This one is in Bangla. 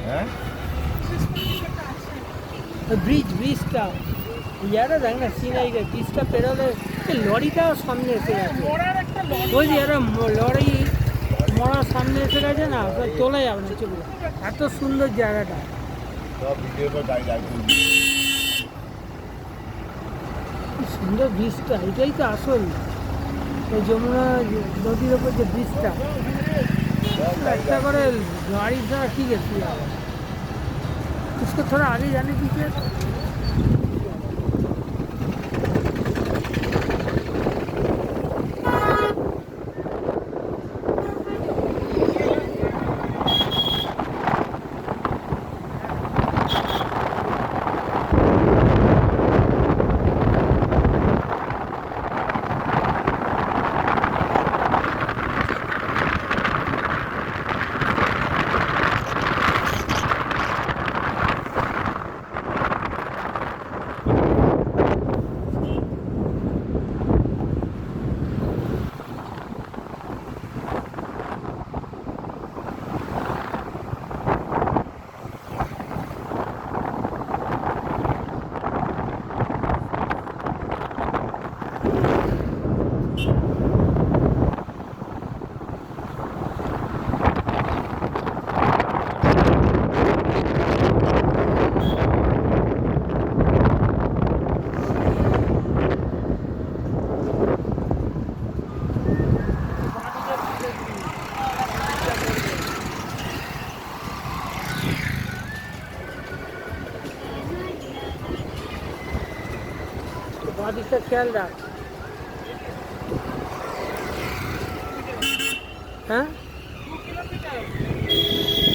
হ্যাঁ ব্রিজটা ইয়ারা দেখ না সিনাইরে ব্রিজটা পেরোলে লরিটাও সামনে এসে গেছে। ওই যে এরা লরি মরার সামনে এসে গেছে না, তোলা যাবে না চোখে, এত সুন্দর জায়গাটা। সব ভিডিও করে গাড়ি রাখবে। কি সুন্দর ব্রিজটা, এটাই তো আসল এই যমুনা নদীর ওপর যে ব্রিজটা। একটা করে গাড়ির দ্বারা ঠিক আছে उसको थोड़ा आगे जाने दीजिए। बादिकটা খেয়াল রাখ। হ্যাঁ